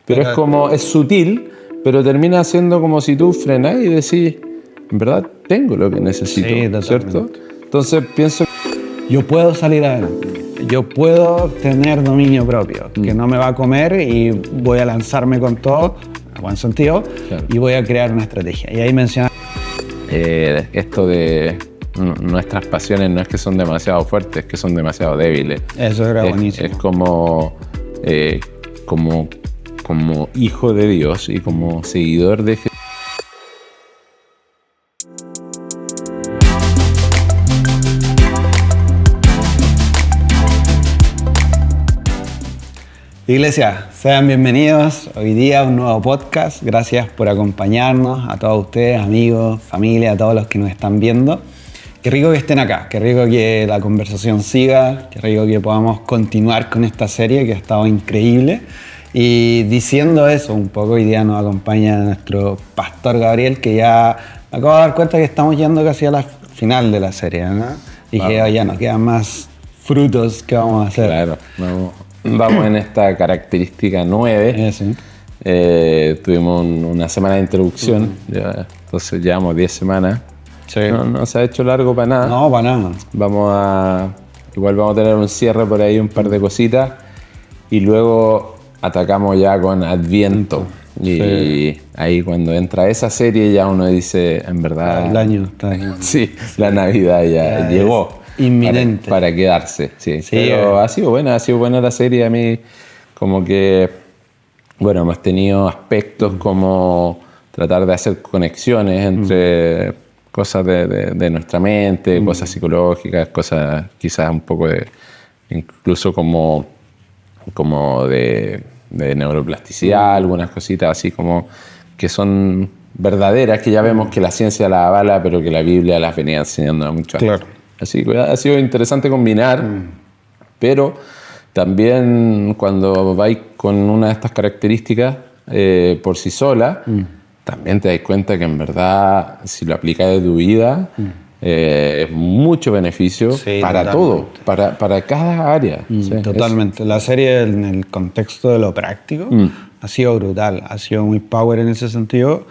pero es como, es sutil, pero termina siendo como si tú frenás y decís, en verdad tengo lo que necesito, Sí, ¿cierto? Entonces pienso, yo puedo salir adelante, yo puedo tener dominio propio, que no me va a comer y voy a lanzarme con todo, en buen sentido, Claro. y voy a crear una estrategia. Y ahí menciona esto de nuestras pasiones no es que son demasiado fuertes, es que son demasiado débiles. eso era buenísimo. Es como hijo de Dios y como seguidor de Jesús. Iglesia, sean bienvenidos hoy día a un nuevo podcast. Gracias por acompañarnos, a todos ustedes, amigos, familia, a todos los que nos están viendo. Qué rico que estén acá, qué rico que la conversación siga, qué rico que podamos continuar con esta serie que ha estado increíble. Y diciendo eso un poco, hoy día nos acompaña nuestro pastor Gabriel, que ya me acabo de dar cuenta que estamos yendo casi a la final de la serie, ¿no? Y que ya nos quedan más frutos que vamos a hacer. Claro, vamos en esta característica 9. Sí. Tuvimos una semana de introducción, entonces llevamos 10 semanas. Sí. No se ha hecho largo para nada. No, para nada. Igual vamos a tener un cierre por ahí, un par de cositas. Y luego atacamos ya con Adviento. Y ahí cuando entra esa serie ya uno dice, en verdad... El año está ahí. Sí, la Navidad ya llegó. Inminente. Para quedarse, sí. Sí, Pero ha sido buena la serie. A mí como que, bueno, hemos tenido aspectos como tratar de hacer conexiones entre cosas de nuestra mente, cosas psicológicas, cosas quizás un poco de, incluso como de neuroplasticidad, algunas cositas así como que son verdaderas, que ya vemos que la ciencia las avala, pero que la Biblia las venía enseñando mucho antes. Claro. Así que ha sido interesante combinar, pero también cuando vais con una de estas características por sí sola, también te das cuenta que en verdad, si lo aplicas de tu vida, es mucho beneficio para todo, para cada área. Sí, Totalmente. La serie en el contexto de lo práctico ha sido brutal, ha sido muy power en ese sentido.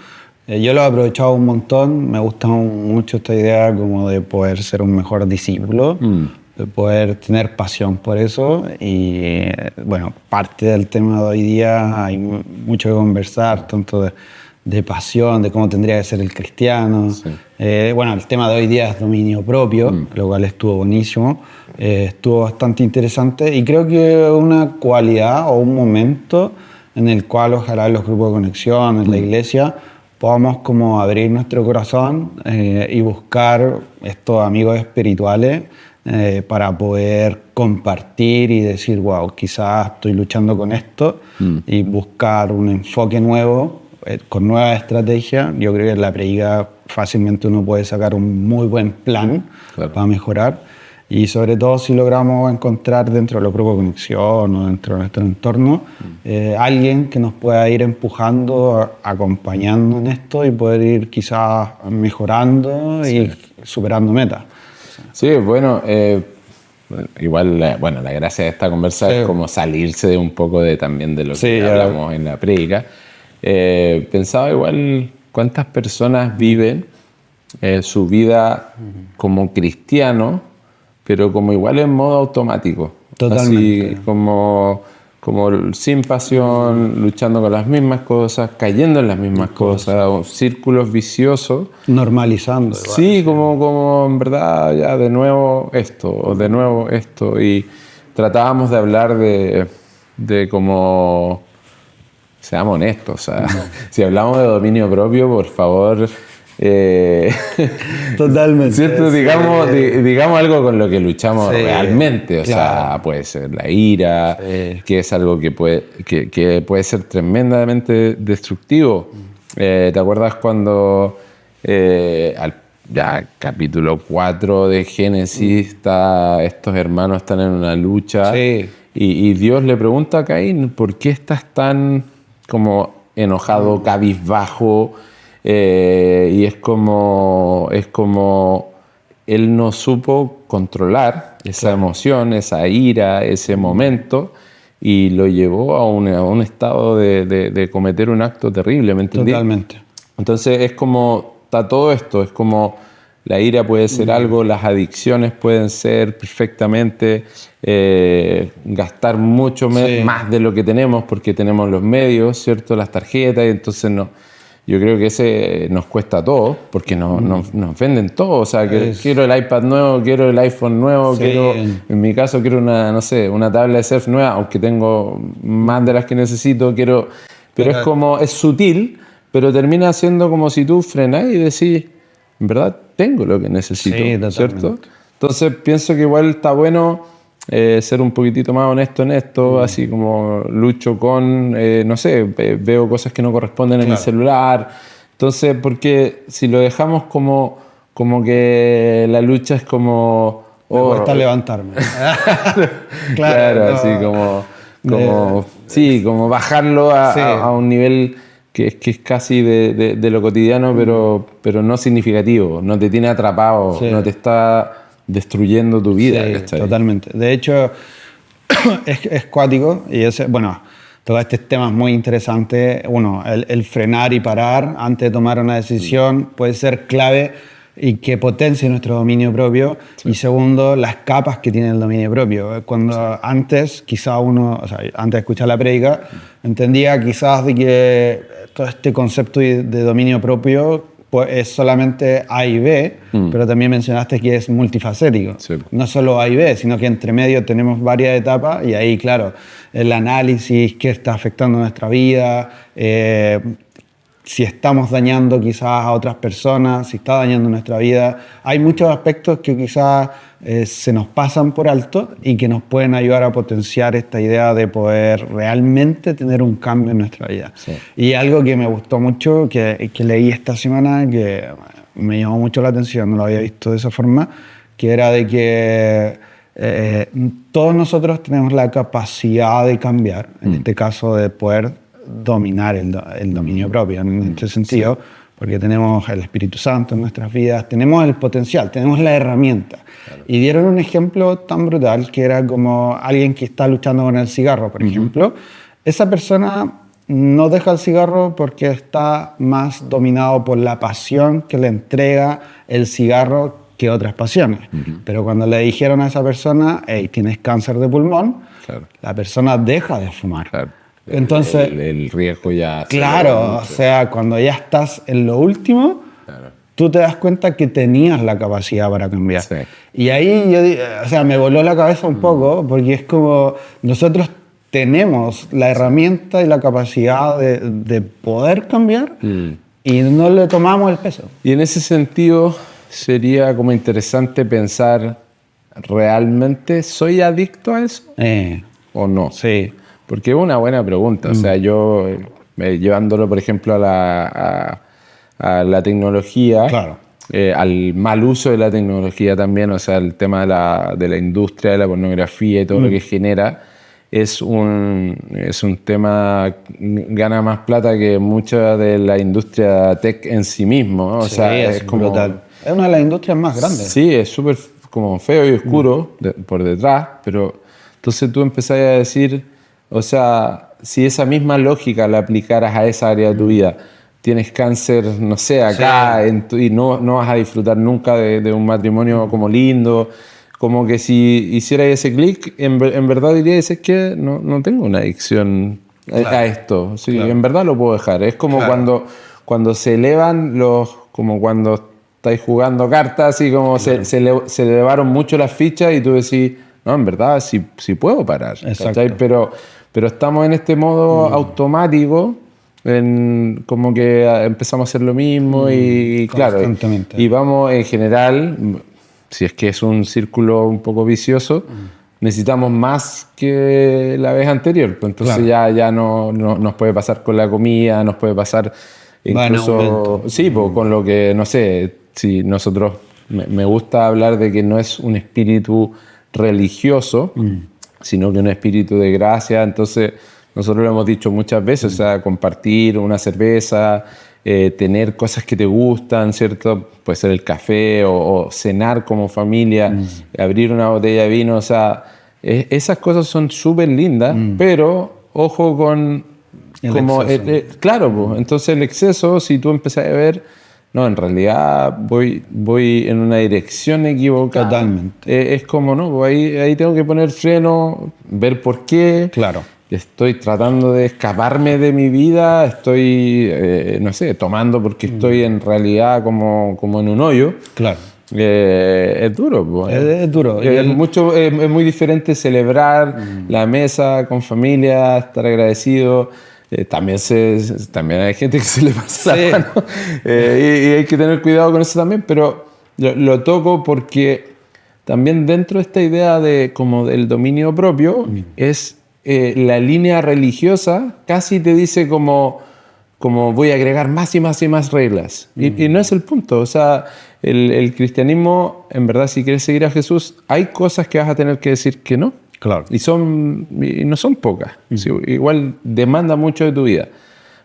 Yo lo he aprovechado un montón, me gusta mucho esta idea como de poder ser un mejor discípulo, de poder tener pasión por eso y bueno, parte del tema de hoy día hay mucho que conversar, tanto de pasión, de cómo tendría que ser el cristiano. Sí. Bueno, el tema de hoy día es dominio propio, lo cual estuvo buenísimo, estuvo bastante interesante y creo que una cualidad o un momento en el cual ojalá en los grupos de conexión, en la iglesia, podamos como abrir nuestro corazón y buscar estos amigos espirituales para poder compartir y decir, wow, quizás estoy luchando con esto y buscar un enfoque nuevo con nuevas estrategias. Yo creo que en la predica fácilmente uno puede sacar un muy buen plan para mejorar. Y sobre todo si logramos encontrar dentro de los grupos de conexión o dentro de nuestro entorno alguien que nos pueda ir empujando, acompañando en esto y poder ir quizás mejorando y superando metas. Sí, bueno, igual la gracia de esta conversa es como salirse de un poco también de lo que hablamos en la prédica. Pensaba igual cuántas personas viven su vida como cristiano, pero como igual en modo automático. Totalmente. Así como sin pasión, luchando con las mismas cosas, cayendo en las mismas cosas, círculos viciosos. Normalizando. Igual, sí, como en verdad ya de nuevo esto, o de nuevo esto. Y tratábamos de hablar de como... Seamos honestos, o sea, si hablamos de dominio propio, por favor... Totalmente. ¿Cierto? Digamos algo con lo que luchamos realmente, o sea, puede ser la ira, que es algo que puede ser tremendamente destructivo. ¿Te acuerdas cuando capítulo 4 de Génesis estos hermanos están en una lucha y Dios le pregunta a Caín, ¿por qué estás tan como enojado, cabizbajo? Y es como él no supo controlar esa emoción, esa ira, ese momento, y lo llevó a un estado de cometer un acto terrible, ¿me entendí? Totalmente. Entonces es como, está todo esto, es como la ira puede ser algo, las adicciones pueden ser perfectamente gastar mucho más de lo que tenemos porque tenemos los medios, ¿cierto? Las tarjetas, y entonces no. Yo creo que ese nos cuesta a todos porque nos venden todo. O sea, quiero el iPad nuevo, quiero el iPhone nuevo, quiero, en mi caso quiero una tabla de surf nueva, aunque tengo más de las que necesito, quiero. Pero es como, es sutil, pero termina siendo como si tú frenás y decís, en verdad tengo lo que necesito, ¿cierto? Entonces pienso que igual está bueno ser un poquitito más honesto en esto, así como lucho con, no sé, veo cosas que no corresponden en el celular. Entonces, porque si lo dejamos como que la lucha es como... Me cuesta levantarme. claro, no. Así como bajarlo a un nivel que es casi de lo cotidiano, pero no significativo, no te tiene atrapado, no te está destruyendo tu vida. Sí, totalmente. De hecho, es cuático y todos estos temas muy interesantes. Uno, el frenar y parar antes de tomar una decisión puede ser clave y que potencie nuestro dominio propio. Sí. Y segundo, las capas que tiene el dominio propio. Cuando antes, quizá antes de escuchar la prédica, entendía quizás de que todo este concepto de dominio propio pues es solamente A y B, pero también mencionaste que es multifacético. Sí. No solo A y B, sino que entre medio tenemos varias etapas y ahí, claro, el análisis, qué está afectando nuestra vida, si estamos dañando quizás a otras personas, si está dañando nuestra vida. Hay muchos aspectos que quizás se nos pasan por alto y que nos pueden ayudar a potenciar esta idea de poder realmente tener un cambio en nuestra vida. Sí. Y algo que me gustó mucho, que leí esta semana, que me llamó mucho la atención, no lo había visto de esa forma, que era de que todos nosotros tenemos la capacidad de cambiar, en este caso de poder dominar el dominio propio en este sentido, porque tenemos el Espíritu Santo en nuestras vidas, tenemos el potencial, tenemos la herramienta. Claro. Y dieron un ejemplo tan brutal que era como alguien que está luchando con el cigarro, por ejemplo. Esa persona no deja el cigarro porque está más dominado por la pasión que le entrega el cigarro que otras pasiones. Pero cuando le dijeron a esa persona, hey, tienes cáncer de pulmón, la persona deja de fumar. Claro. Entonces, el riesgo ya... Claro, o sea, cuando ya estás en lo último, tú te das cuenta que tenías la capacidad para cambiar. Sí. Y ahí me voló la cabeza un poco, porque es como nosotros tenemos la herramienta y la capacidad de poder cambiar y no le tomamos el peso. Y en ese sentido sería como interesante pensar, ¿realmente soy adicto a eso? ¿O no? Sí. Porque es una buena pregunta. O sea, yo llevándolo, por ejemplo, a la tecnología, claro. Al mal uso de la tecnología también, o sea, el tema de la industria de la pornografía y todo lo que genera, es un tema gana más plata que mucha de la industria tech en sí mismo, ¿no? O sea, es como brutal. Es una de las industrias más grandes. Sí, es súper como feo y oscuro por detrás, pero entonces tú empezás a decir... O sea, si esa misma lógica la aplicaras a esa área de tu vida, tienes cáncer, no sé, acá, y no vas a disfrutar nunca de un matrimonio como lindo, como que si hicieras ese clic, en verdad dirías, es que no tengo una adicción a esto, sí, en verdad lo puedo dejar. Es como cuando se elevan como cuando estáis jugando cartas y como se elevaron mucho las fichas y tú decís, no, en verdad sí puedo parar. Pero estamos en este modo automático, como que empezamos a hacer lo mismo y claro, y vamos en general, si es que es un círculo un poco vicioso, necesitamos más que la vez anterior. Entonces ya no nos puede pasar con la comida, nos puede pasar incluso con lo que, no sé, si nosotros, me gusta hablar de que no es un espíritu religioso, sino que un espíritu de gracia. Entonces nosotros lo hemos dicho muchas veces, o sea, compartir una cerveza, tener cosas que te gustan, ¿cierto? Puede ser el café o cenar como familia, abrir una botella de vino, o sea, esas cosas son súper lindas, pero ojo con... El como exceso. claro, pues, entonces el exceso, si tú empezás a ver, no, en realidad voy en una dirección equivocada. Totalmente. Es como, no, pues ahí tengo que poner freno, ver por qué. Claro. Estoy tratando de escaparme de mi vida, estoy, no sé, tomando porque estoy en realidad como en un hoyo. Claro. Es duro, pues. Es duro. Y Es muy diferente celebrar la mesa con familia, estar agradecido. También hay gente que se le pasa Sí. la mano, y hay que tener cuidado con eso también, pero lo toco porque también dentro de esta idea de como del dominio propio es la línea religiosa casi te dice como voy a agregar más y más y más reglas. Y no es el punto. O sea, el cristianismo, en verdad, si quieres seguir a Jesús, hay cosas que vas a tener que decir que no. Claro. Y no son pocas. Sí, igual demanda mucho de tu vida.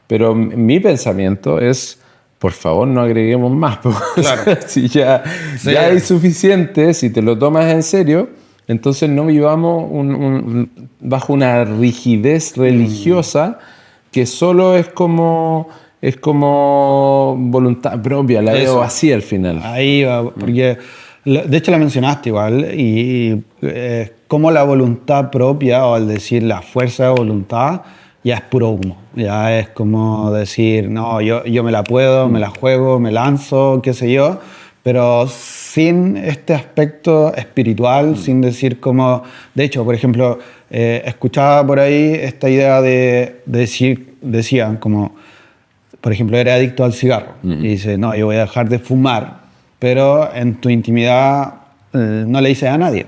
Pero mi pensamiento es, por favor, no agreguemos más. Claro. Si ya hay suficiente, si te lo tomas en serio, entonces no vivamos bajo una rigidez religiosa que solo es como voluntad propia, la veo así al final. Ahí va, porque de hecho la mencionaste igual, y como la voluntad propia, o al decir la fuerza de voluntad, ya es puro humo. Ya es como decir, no, yo me la puedo, me la juego, me lanzo, qué sé yo, pero sin este aspecto espiritual, sin decir como... De hecho, por ejemplo, escuchaba por ahí esta idea de decir, decían como, por ejemplo, eres adicto al cigarro y dice, no, yo voy a dejar de fumar, pero en tu intimidad no le dices a nadie.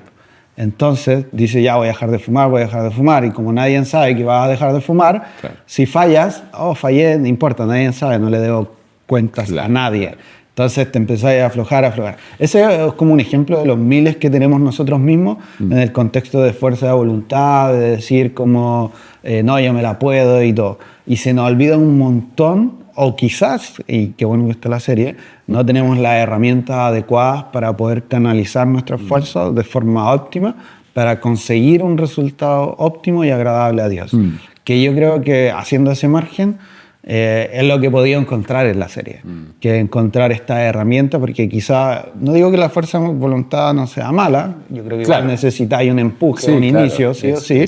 Entonces dice, ya voy a dejar de fumar, y como nadie sabe que vas a dejar de fumar, Claro. si fallas, fallé, no importa, nadie sabe, no le debo cuentas a nadie. Entonces te empezás a aflojar. Ese es como un ejemplo de los miles que tenemos nosotros mismos en el contexto de fuerza de voluntad, de decir como, no, yo me la puedo y todo. Y se nos olvida un montón, o quizás, y qué bueno que está la serie, no tenemos las herramientas adecuadas para poder canalizar nuestras fuerzas de forma óptima para conseguir un resultado óptimo y agradable a Dios. Que yo creo que haciendo ese margen es lo que he podido encontrar en la serie. Que encontrar esta herramienta, porque quizá, no digo que la fuerza de voluntad no sea mala, yo creo que Claro. necesitáis un empuje, Sí, un claro. inicio, sí o sí,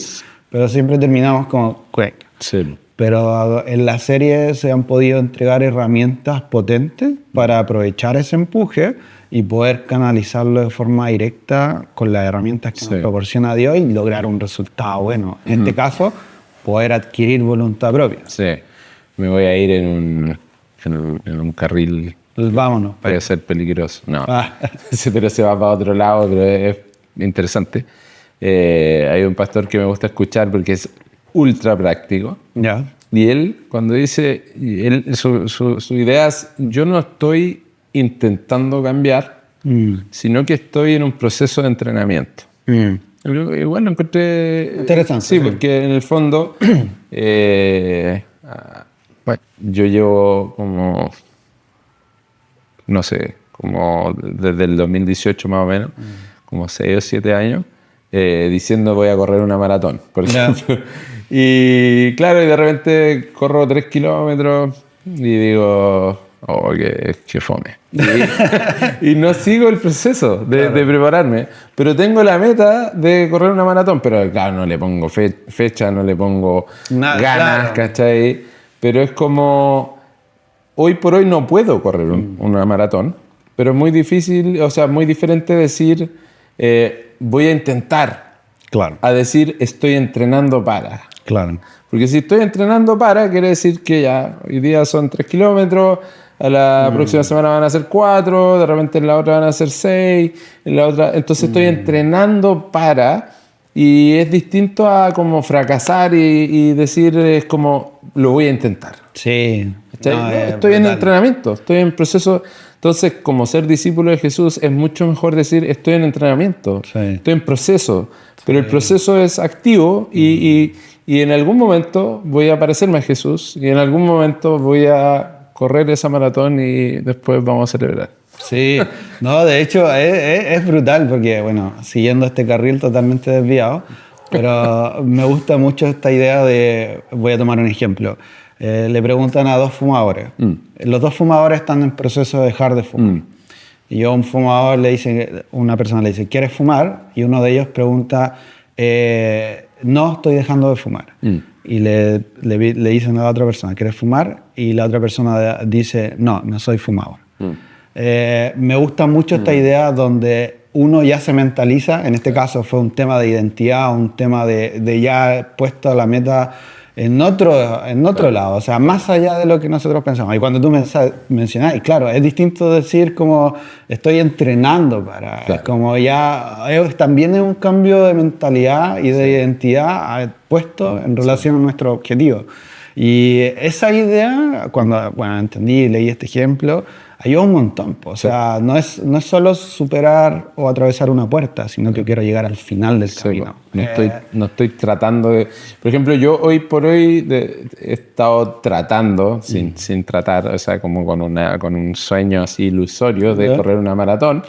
pero siempre terminamos como... Sí. Pero en la serie se han podido entregar herramientas potentes para aprovechar ese empuje y poder canalizarlo de forma directa con las herramientas que nos proporciona Dios y lograr un resultado bueno. En este caso, poder adquirir voluntad propia. Sí. Me voy a ir en un carril. Vámonos. Puede ser peligroso. No. Ah. Sí, pero se va para otro lado, pero es interesante. Hay un pastor que me gusta escuchar porque es ultra práctico. Ya. Y él, cuando dice, su idea es, yo no estoy intentando cambiar, sino que estoy en un proceso de entrenamiento. Igual lo encontré Interesante, sí, sí. porque en el fondo bueno, yo llevo como, no sé, como desde el 2018 más o menos, como 6 o 7 años, diciendo voy a correr una maratón, por ejemplo. Y claro, y de repente corro 3 kilómetros y digo, oh, qué fome. Y no sigo el proceso de prepararme, pero tengo la meta de correr una maratón, pero claro, no le pongo fecha, no le pongo ganas, claro. ¿cachai? Pero es como, hoy por hoy no puedo correr una maratón, pero es muy difícil, o sea, muy diferente decir, voy a intentar, Claro. a decir, estoy entrenando para. Claro. Porque si estoy entrenando para, quiere decir que ya, hoy día son 3 kilómetros, a la próxima semana van a ser 4, de repente en la otra van a ser 6, en la otra... Entonces estoy entrenando para, y es distinto a como fracasar y decir, es como, lo voy a intentar. Sí. No, estoy en entrenamiento, estoy en proceso. Entonces, como ser discípulo de Jesús, es mucho mejor decir, estoy en entrenamiento, estoy en proceso. Pero el proceso es activo y en algún momento voy a parecerme a Jesús y en algún momento voy a correr esa maratón y después vamos a celebrar. Sí, no, de hecho es brutal porque, bueno, siguiendo este carril totalmente desviado, pero me gusta mucho esta idea de, voy a tomar un ejemplo, le preguntan a dos fumadores, los dos fumadores están en proceso de dejar de fumar, y yo a un fumador le dice, una persona le dice, ¿quieres fumar? Y uno de ellos pregunta, no, estoy dejando de fumar. Y le dicen a la otra persona, ¿quieres fumar? Y la otra persona dice, no, no soy fumador. Me gusta mucho esta idea donde uno ya se mentaliza, en este caso fue un tema de identidad, un tema de ya puesto la meta en otro lado, o sea, más allá de lo que nosotros pensamos. Y cuando tú mencionas, y claro, es distinto decir como estoy entrenando para, como ya también es un cambio de mentalidad y de identidad puesto en relación a nuestro objetivo. Y esa idea, cuando entendí y leí este ejemplo, ayuda un montón. O sea, no es solo superar o atravesar una puerta, sino que quiero llegar al final del camino. No estoy tratando de... Por ejemplo, yo hoy por hoy he estado tratando, sin tratar, o sea, como con un sueño así ilusorio de correr una maratón.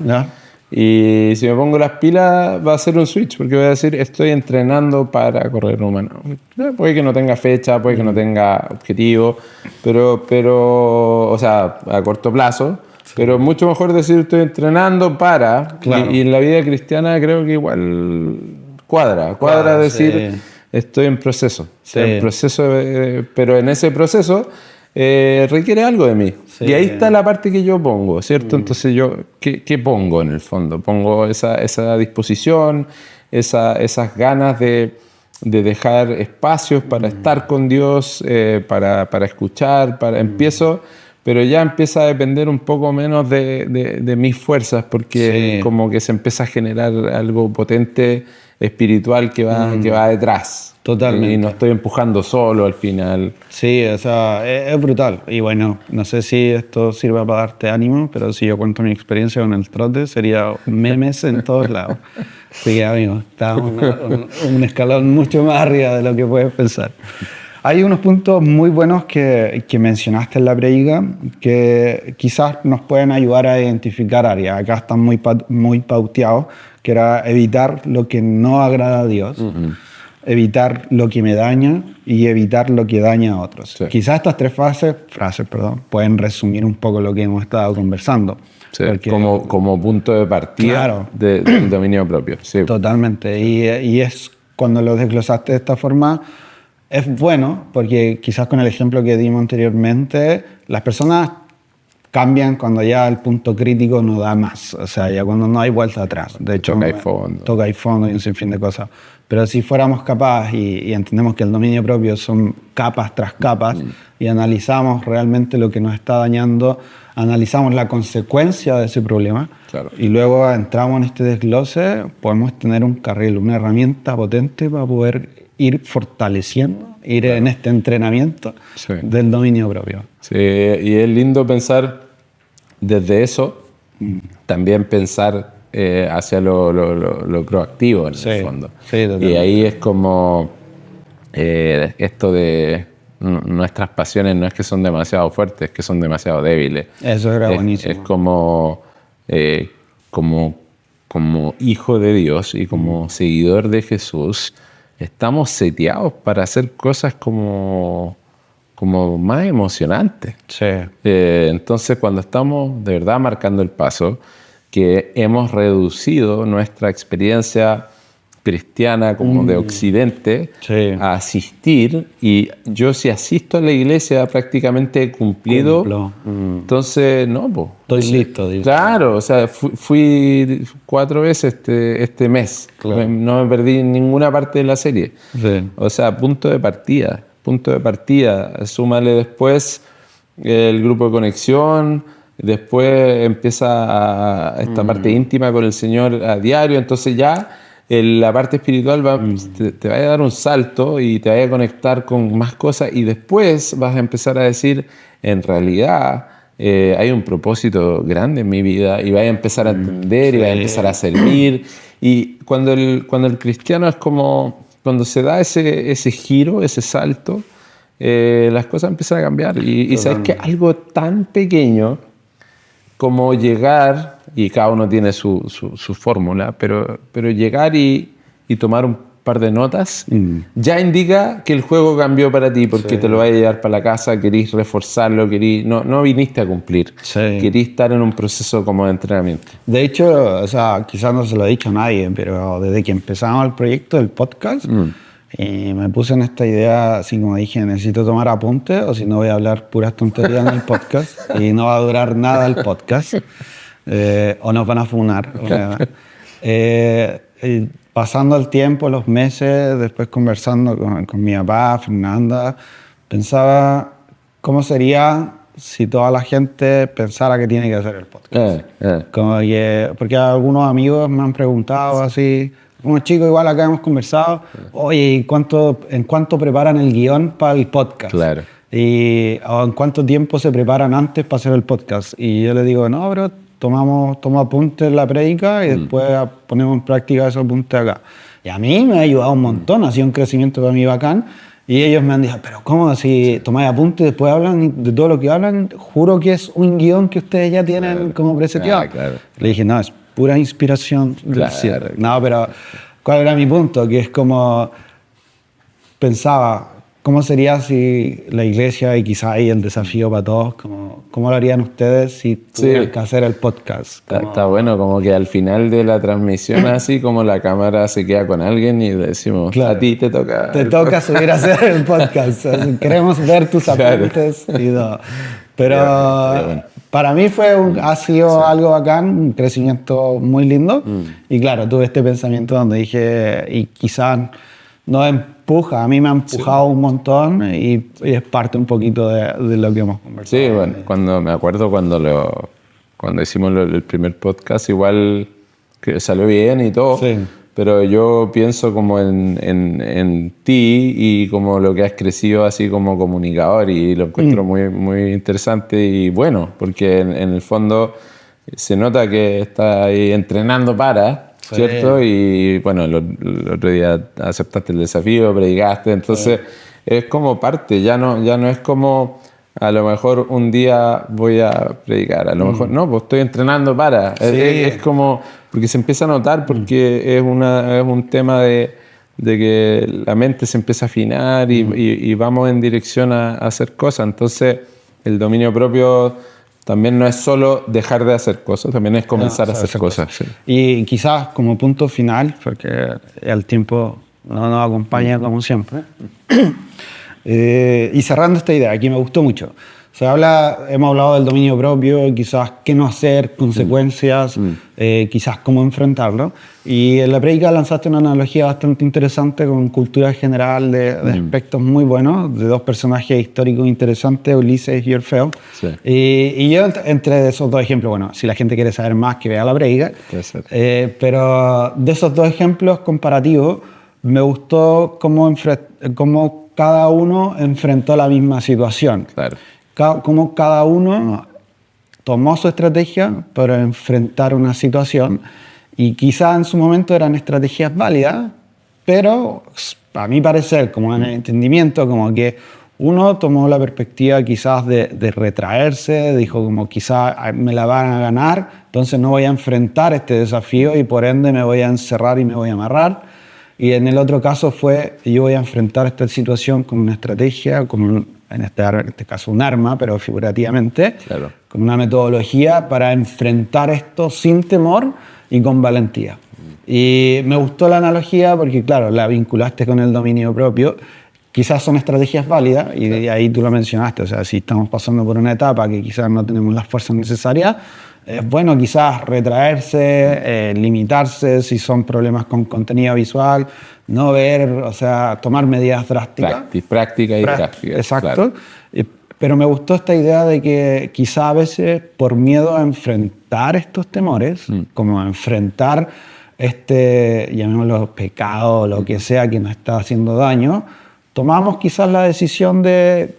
Y si me pongo las pilas va a ser un switch, porque voy a decir, estoy entrenando para correr un maratón. Puede que no tenga fecha, puede que no tenga objetivo, pero o sea, a corto plazo. Pero mucho mejor decir estoy entrenando para, y en la vida cristiana creo que igual cuadra decir estoy en proceso, pero en ese proceso requiere algo de mí. Y ahí está la parte que yo pongo, ¿cierto? Entonces yo, ¿qué pongo en el fondo? Pongo esa disposición, esas ganas de dejar espacios para estar con Dios, para escuchar, empiezo... Pero ya empieza a depender un poco menos de mis fuerzas, porque como que se empieza a generar algo potente, espiritual que va detrás. Totalmente. Y no estoy empujando solo al final. Sí, o sea, es brutal. Y bueno, no sé si esto sirva para darte ánimo, pero si yo cuento mi experiencia con el trote, sería memes en todos lados. Así que, amigo, está un escalón mucho más arriba de lo que puedes pensar. Hay unos puntos muy buenos que mencionaste en la predica que quizás nos pueden ayudar a identificar áreas. Acá están muy pauteados, que era evitar lo que no agrada a Dios, evitar lo que me daña y evitar lo que daña a otros. Sí. Quizás estas tres frases, pueden resumir un poco lo que hemos estado conversando. Sí, como punto de partida del dominio propio. Sí. Totalmente. Y es cuando lo desglosaste de esta forma... Es bueno porque quizás con el ejemplo que dimos anteriormente, las personas cambian cuando ya el punto crítico no da más, o sea, ya cuando no hay vuelta atrás. De hecho, toca y fondo y un sinfín de cosas. Pero si fuéramos capaces y entendemos que el dominio propio son capas tras capas y analizamos realmente lo que nos está dañando, analizamos la consecuencia de ese problema y luego entramos en este desglose, podemos tener un carril, una herramienta potente para poder ir fortaleciendo, en este entrenamiento del dominio propio. Sí, y es lindo pensar desde eso, también pensar hacia lo proactivo en el fondo. Y ahí es como esto de nuestras pasiones no es que son demasiado fuertes, es que son demasiado débiles. Eso era buenísimo. Es como hijo de Dios y como seguidor de Jesús, estamos seteados para hacer cosas como más emocionantes. Sí. Entonces, cuando estamos de verdad marcando el paso, que hemos reducido nuestra experiencia cristiana como de Occidente a asistir, y yo si asisto a la iglesia prácticamente he cumplido, entonces no, pues. Estoy listo. Dice. Claro, o sea, fui 4 veces este mes, no me perdí en ninguna parte de la serie. Sí. O sea, punto de partida, súmale después el grupo de conexión, después empieza esta parte íntima con el Señor a diario, entonces ya la parte espiritual te va a dar un salto y te va a conectar con más cosas, y después vas a empezar a decir, en realidad hay un propósito grande en mi vida, y vas a empezar a entender y vas a empezar a servir. Y cuando el cristiano es como, cuando se da ese giro, ese salto, las cosas empiezan a cambiar. Y sabes que algo tan pequeño como llegar, y cada uno tiene su fórmula, pero llegar y tomar un par de notas ya indica que el juego cambió para ti, porque te lo vas a llevar para la casa, querís reforzarlo, no viniste a cumplir, querís estar en un proceso como de entrenamiento. De hecho, o sea, quizás no se lo he dicho a nadie, pero desde que empezamos el proyecto del podcast, me puse en esta idea, así como dije, necesito tomar apuntes o si no voy a hablar puras tonterías en el podcast y no va a durar nada el podcast o nos van a funar. Pasando el tiempo, los meses, después conversando con mi papá, Fernanda, pensaba cómo sería si toda la gente pensara que tiene que hacer el podcast. Como que, porque algunos amigos me han preguntado así, unos chicos igual acá hemos conversado, oye, ¿en cuánto preparan el guión para el podcast? Claro. O en cuánto tiempo se preparan antes para hacer el podcast. Y yo le digo, no, bro, tomo apuntes en la prédica y después ponemos en práctica esos apuntes acá. Y a mí me ha ayudado un montón, ha sido un crecimiento para mí bacán. Y ellos me han dicho, pero ¿cómo? Si tomáis apuntes y después hablan de todo lo que hablan, juro que es un guión que ustedes ya tienen como preseteado. Claro. Le dije, no, es pura inspiración del cielo. No, pero ¿cuál era mi punto? Que es como, pensaba, ¿cómo sería si la iglesia y quizá ahí el desafío para todos, cómo lo harían ustedes si tuvieran que hacer el podcast? Está bueno, como que al final de la transmisión así como la cámara se queda con alguien y le decimos, a ti te toca. Te toca subir a hacer el podcast. Queremos ver tus apuntes y todo. Pero bueno. Para mí ha sido algo bacán, un crecimiento muy lindo. Y claro, tuve este pensamiento donde dije, y quizás no empuja, a mí me ha empujado un montón y es parte un poquito de lo que hemos conversado. Sí, bueno, me acuerdo cuando hicimos el primer podcast, igual que salió bien y todo, pero yo pienso como en ti y como lo que has crecido así como comunicador y lo encuentro muy, muy interesante y bueno, porque en el fondo se nota que estás ahí entrenando ¿cierto? Y bueno, el otro día aceptaste el desafío, predicaste, entonces es como parte, ya no es como a lo mejor un día voy a predicar, a lo mejor no, pues estoy entrenando es como, porque se empieza a notar, porque es un tema de que la mente se empieza a afinar y vamos en dirección a hacer cosas, entonces el dominio propio también no es solo dejar de hacer cosas, también es comenzar a hacer cosas. Sí. Y quizás como punto final, porque el tiempo no nos acompaña como siempre, y cerrando esta idea, aquí me gustó mucho. Hemos hablado del dominio propio, quizás qué no hacer, consecuencias, quizás cómo enfrentarlo. Y en la prédica lanzaste una analogía bastante interesante con cultura general de aspectos muy buenos, de dos personajes históricos interesantes, Ulises y Orfeo. Sí. Y yo entre esos dos ejemplos, bueno, si la gente quiere saber más, que vea la prédica. Pero de esos dos ejemplos comparativos, me gustó cómo cada uno enfrentó la misma situación. Claro. Cómo cada uno tomó su estrategia para enfrentar una situación y quizá en su momento eran estrategias válidas, pero a mi parecer, como en el entendimiento, como que uno tomó la perspectiva quizás de retraerse, dijo como quizás me la van a ganar, entonces no voy a enfrentar este desafío y por ende me voy a encerrar y me voy a amarrar. Y en el otro caso yo voy a enfrentar esta situación con una estrategia, en este caso un arma, pero figurativamente, con una metodología para enfrentar esto sin temor y con valentía. Y me gustó la analogía porque, claro, la vinculaste con el dominio propio. Quizás son estrategias válidas, y ahí tú lo mencionaste, o sea, si estamos pasando por una etapa que quizás no tenemos las fuerzas necesarias, es bueno quizás retraerse, limitarse si son problemas con contenido visual, no ver, o sea, tomar medidas drásticas. Práctica y drástica. Exacto. Claro. Pero me gustó esta idea de que quizá a veces por miedo a enfrentar estos temores, como a enfrentar llamémoslo pecado o lo que sea que nos está haciendo daño, tomamos quizás la decisión de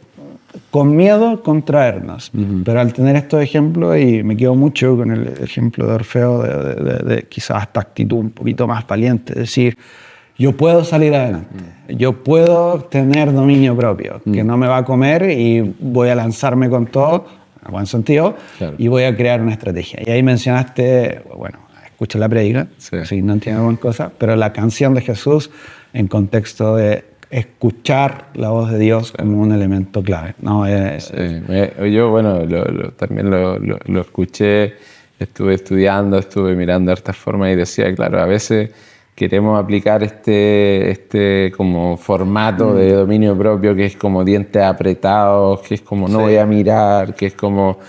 con miedo contraernos. Pero al tener estos ejemplos, y me quedo mucho con el ejemplo de Orfeo, de quizás esta actitud un poquito más valiente, es decir, yo puedo salir adelante, yo puedo tener dominio propio, que no me va a comer y voy a lanzarme con todo, buen sentido, Claro. y voy a crear una estrategia. Y ahí mencionaste, bueno, escucha la predica, Sí. si no entiendo alguna cosa, pero la canción de Jesús en contexto de escuchar la voz de Dios como un elemento clave. No, Yo, bueno, también lo escuché, estuve estudiando, estuve mirando hartas formas y decía, claro, a veces queremos aplicar este como formato de dominio propio que es como dientes apretados, que es como no voy a mirar, que es como,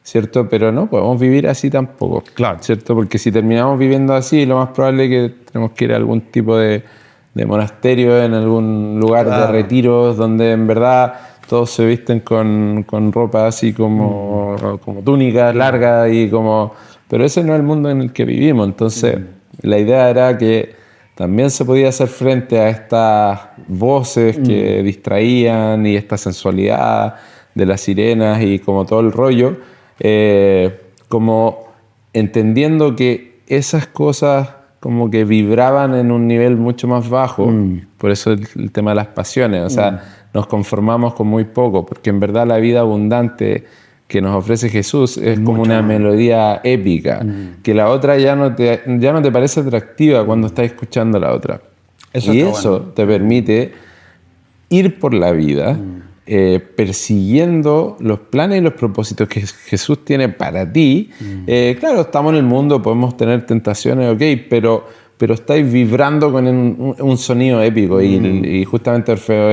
¿cierto? Pero no podemos vivir así tampoco, Claro. ¿cierto? Porque si terminamos viviendo así, lo más probable es que tenemos que ir a algún tipo de monasterio, en algún lugar de Claro. retiros donde en verdad todos se visten con ropa así como túnicas largas y como... Pero ese no es el mundo en el que vivimos. Entonces, la idea era que también se podía hacer frente a estas voces que distraían y esta sensualidad de las sirenas y como todo el rollo, como entendiendo que esas cosas como que vibraban en un nivel mucho más bajo, por eso el tema de las pasiones, o sea, nos conformamos con muy poco, porque en verdad la vida abundante que nos ofrece Jesús es como una melodía épica, que la otra ya no te parece atractiva cuando estás escuchando la otra. Eso y está eso bueno. te permite ir por la vida persiguiendo los planes y los propósitos que Jesús tiene para ti. Claro, estamos en el mundo, podemos tener tentaciones, ok, pero estáis vibrando con un sonido épico y justamente Orfeo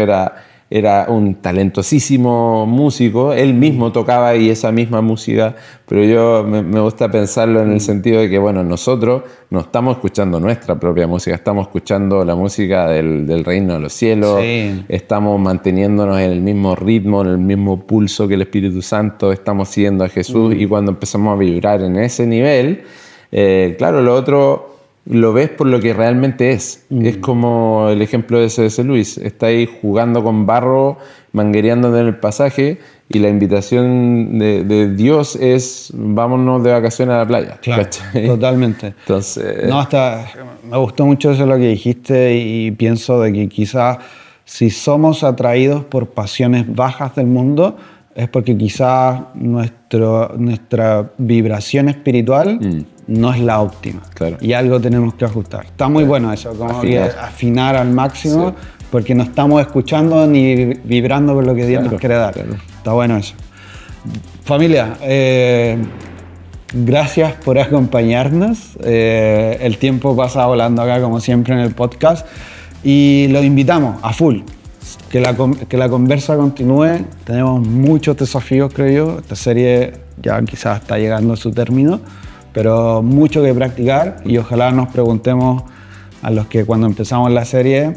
era un talentosísimo músico, él mismo tocaba y esa misma música, pero yo me gusta pensarlo en el sentido de que, bueno, nosotros no estamos escuchando nuestra propia música, estamos escuchando la música del reino de los cielos, Sí. estamos manteniéndonos en el mismo ritmo, en el mismo pulso que el Espíritu Santo, estamos siguiendo a Jesús y cuando empezamos a vibrar en ese nivel, claro, lo otro lo ves por lo que realmente es. Es como el ejemplo de C.S. Lewis. Está ahí jugando con barro, manguereándote en el pasaje y la invitación de Dios es vámonos de vacaciones a la playa. Claro, ¿cachai? totalmente. Entonces, No, me gustó mucho eso lo que dijiste y pienso de que quizás si somos atraídos por pasiones bajas del mundo es porque quizás nuestra vibración espiritual no es la óptima. Claro. Y algo tenemos que ajustar. Está muy bueno eso, como que Afinar. afinar al máximo, Sí. porque no estamos escuchando ni vibrando por lo que Dios Claro, nos quiere dar. claro. Está bueno eso. Familia, gracias por acompañarnos. El tiempo pasa volando acá, como siempre, en el podcast. Y los invitamos a full. Que la conversa continúe. Tenemos muchos desafíos, creo yo. Esta serie ya quizás está llegando a su término, pero mucho que practicar y ojalá nos preguntemos a los que cuando empezamos la serie,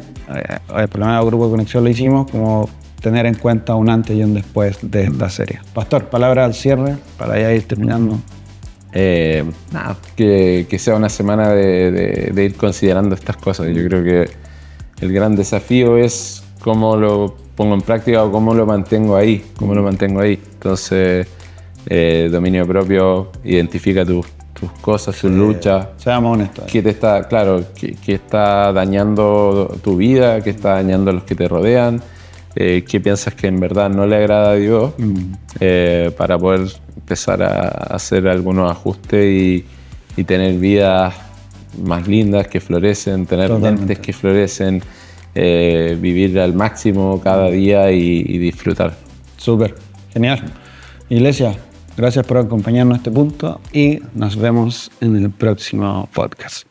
por lo menos el grupo de conexión lo hicimos, como tener en cuenta un antes y un después de esta serie. Pastor, palabra al cierre para ya ir terminando. nada, que sea una semana de ir considerando estas cosas. Yo creo que el gran desafío es cómo lo pongo en práctica o cómo lo mantengo ahí, Entonces, dominio propio, identifica tus cosas, tus luchas. Seamos honestos. ¿Qué te está, claro, qué está dañando tu vida? ¿Qué está dañando a los que te rodean? ¿Qué piensas que en verdad no le agrada a Dios? Para poder empezar a hacer algunos ajustes y tener vidas más lindas que florecen, tener mentes que florecen, vivir al máximo cada día y disfrutar. Súper, genial. Iglesia, gracias por acompañarnos a este punto y nos vemos en el próximo podcast.